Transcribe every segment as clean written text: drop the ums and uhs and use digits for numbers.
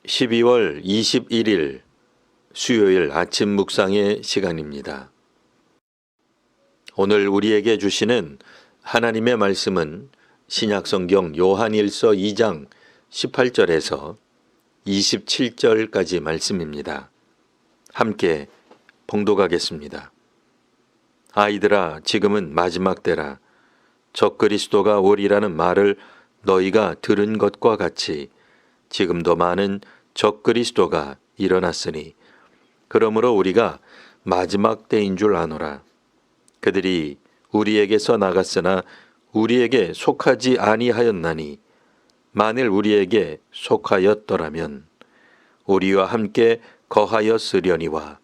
12월 21일 수요일 아침 묵상의 시간입니다. 오늘 우리에게 주시는 하나님의 말씀은 신약성경 요한일서 2장 18절에서 27절까지 말씀입니다. 함께 봉독하겠습니다. 아이들아, 지금은 마지막 때라. 적그리스도가 오리라는 말을 너희가 들은 것과 같이 지금도 많은 적그리스도가 일어났으니 그러므로 우리가 마지막 때인 줄 아노라. 그들이 우리에게서 나갔으나 우리에게 속하지 아니하였나니 만일 우리에게 속하였더라면 우리와 함께 거하였으려니와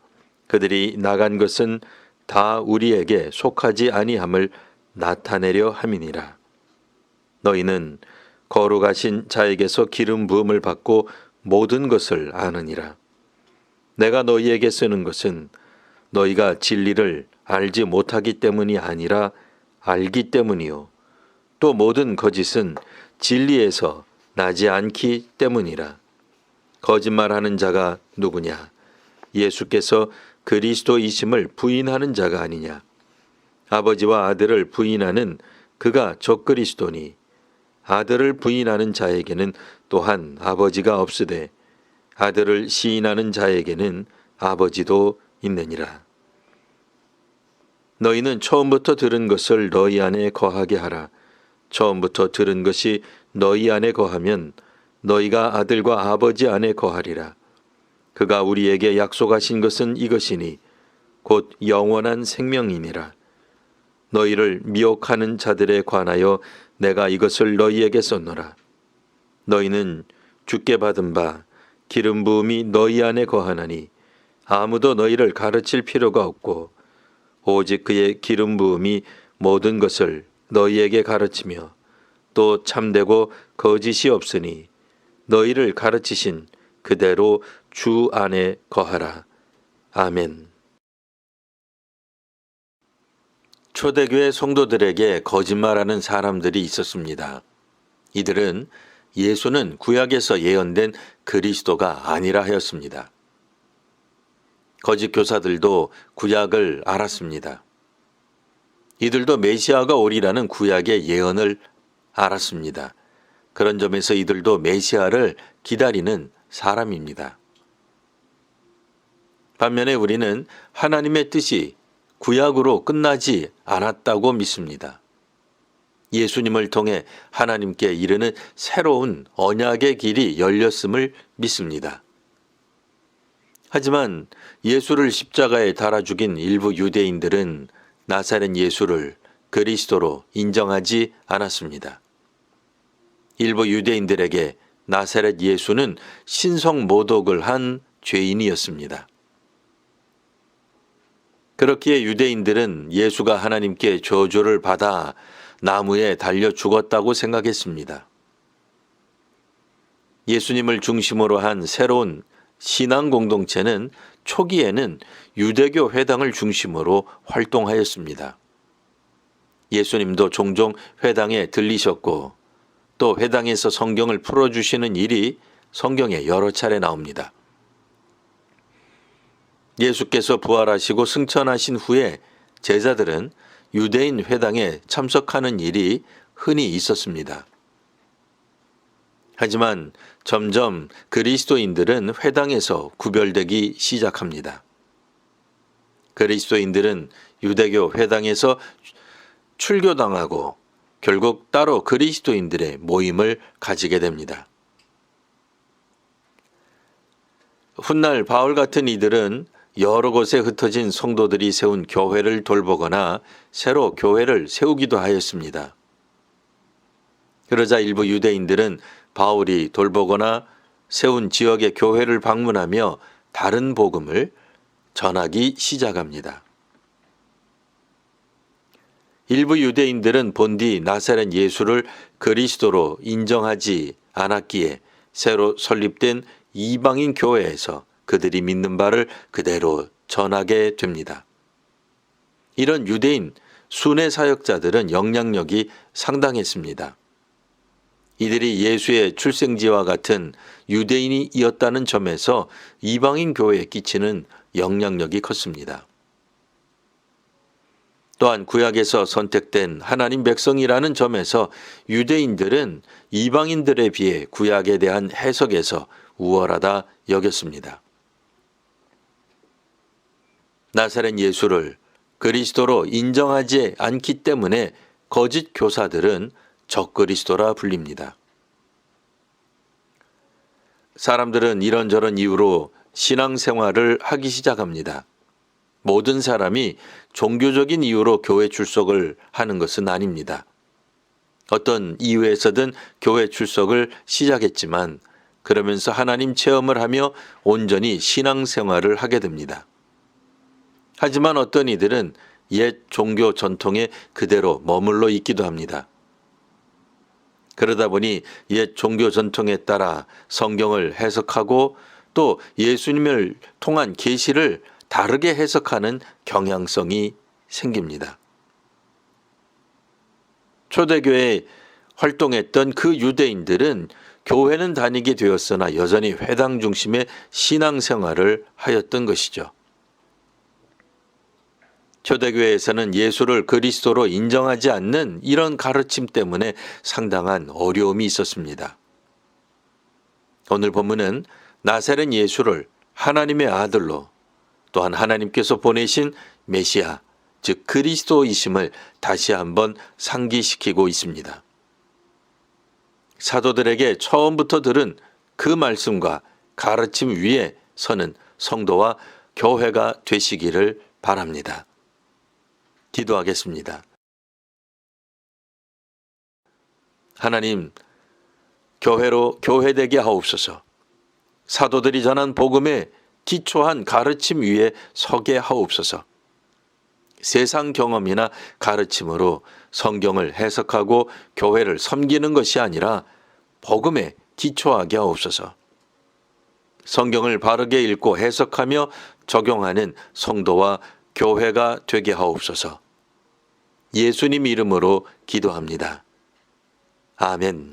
그들이 나간 것은 다 우리에게 속하지 아니함을 나타내려 함이니라. 너희는 거룩하신 자에게서 기름 부음을 받고 모든 것을 아느니라. 내가 너희에게 쓰는 것은 너희가 진리를 알지 못하기 때문이 아니라 알기 때문이요 또 모든 거짓은 진리에서 나지 않기 때문이라. 거짓말하는 자가 누구냐? 예수께서 그리스도이심을 부인하는 자가 아니냐? 아버지와 아들을 부인하는 그가 적그리스도니 아들을 부인하는 자에게는 또한 아버지가 없으되 아들을 시인하는 자에게는 아버지도 있느니라. 너희는 처음부터 들은 것을 너희 안에 거하게 하라. 처음부터 들은 것이 너희 안에 거하면 너희가 아들과 아버지 안에 거하리라. 그가 우리에게 약속하신 것은 이것이니 곧 영원한 생명이니라. 너희를 미혹하는 자들에 관하여 내가 이것을 너희에게 썼노라. 너희는 주께 받은 바 기름 부음이 너희 안에 거하나니 아무도 너희를 가르칠 필요가 없고 오직 그의 기름 부음이 모든 것을 너희에게 가르치며 또 참되고 거짓이 없으니 너희를 가르치신 그대로 주 안에 거하라. 아멘. 초대교회 성도들에게 거짓말하는 사람들이 있었습니다. 이들은 예수는 구약에서 예언된 그리스도가 아니라 하였습니다. 거짓 교사들도 구약을 알았습니다. 이들도 메시아가 오리라는 구약의 예언을 알았습니다. 그런 점에서 이들도 메시아를 기다리는 사람입니다. 반면에 우리는 하나님의 뜻이 구약으로 끝나지 않았다고 믿습니다. 예수님을 통해 하나님께 이르는 새로운 언약의 길이 열렸음을 믿습니다. 하지만 예수를 십자가에 달아 죽인 일부 유대인들은 나사렛 예수를 그리스도로 인정하지 않았습니다. 일부 유대인들에게 나사렛 예수는 신성 모독을 한 죄인이었습니다. 그렇기에 유대인들은 예수가 하나님께 저주를 받아 나무에 달려 죽었다고 생각했습니다. 예수님을 중심으로 한 새로운 신앙 공동체는 초기에는 유대교 회당을 중심으로 활동하였습니다. 예수님도 종종 회당에 들리셨고 또 회당에서 성경을 풀어주시는 일이 성경에 여러 차례 나옵니다. 예수께서 부활하시고 승천하신 후에 제자들은 유대인 회당에 참석하는 일이 흔히 있었습니다. 하지만 점점 그리스도인들은 회당에서 구별되기 시작합니다. 그리스도인들은 유대교 회당에서 출교당하고 결국 따로 그리스도인들의 모임을 가지게 됩니다. 훗날 바울 같은 이들은 여러 곳에 흩어진 성도들이 세운 교회를 돌보거나 새로 교회를 세우기도 하였습니다. 그러자 일부 유대인들은 바울이 돌보거나 세운 지역의 교회를 방문하며 다른 복음을 전하기 시작합니다. 일부 유대인들은 본디 나사렛 예수를 그리스도로 인정하지 않았기에 새로 설립된 이방인 교회에서 그들이 믿는 바를 그대로 전하게 됩니다. 이런 유대인 순회 사역자들은 영향력이 상당했습니다. 이들이 예수의 출생지와 같은 유대인이었다는 점에서 이방인 교회에 끼치는 영향력이 컸습니다. 또한 구약에서 선택된 하나님 백성이라는 점에서 유대인들은 이방인들에 비해 구약에 대한 해석에서 우월하다 여겼습니다. 나사렛 예수를 그리스도로 인정하지 않기 때문에 거짓 교사들은 적그리스도라 불립니다. 사람들은 이런저런 이유로 신앙생활을 하기 시작합니다. 모든 사람이 종교적인 이유로 교회 출석을 하는 것은 아닙니다. 어떤 이유에서든 교회 출석을 시작했지만 그러면서 하나님 체험을 하며 온전히 신앙생활을 하게 됩니다. 하지만 어떤 이들은 옛 종교 전통에 그대로 머물러 있기도 합니다. 그러다 보니 옛 종교 전통에 따라 성경을 해석하고 또 예수님을 통한 계시를 다르게 해석하는 경향성이 생깁니다. 초대교회에 활동했던 그 유대인들은 교회는 다니게 되었으나 여전히 회당 중심의 신앙생활을 하였던 것이죠. 초대교회에서는 예수를 그리스도로 인정하지 않는 이런 가르침 때문에 상당한 어려움이 있었습니다. 오늘 본문은 나사렛 예수를 하나님의 아들로 또한 하나님께서 보내신 메시아, 즉 그리스도이심을 다시 한번 상기시키고 있습니다. 사도들에게 처음부터 들은 그 말씀과 가르침 위에 서는 성도와 교회가 되시기를 바랍니다. 기도하겠습니다. 하나님, 교회로 교회되게 하옵소서. 사도들이 전한 복음에 기초한 가르침 위에 서게 하옵소서. 세상 경험이나 가르침으로 성경을 해석하고 교회를 섬기는 것이 아니라 복음에 기초하게 하옵소서. 성경을 바르게 읽고 해석하며 적용하는 성도와 교회가 되게 하옵소서. 예수님 이름으로 기도합니다. 아멘.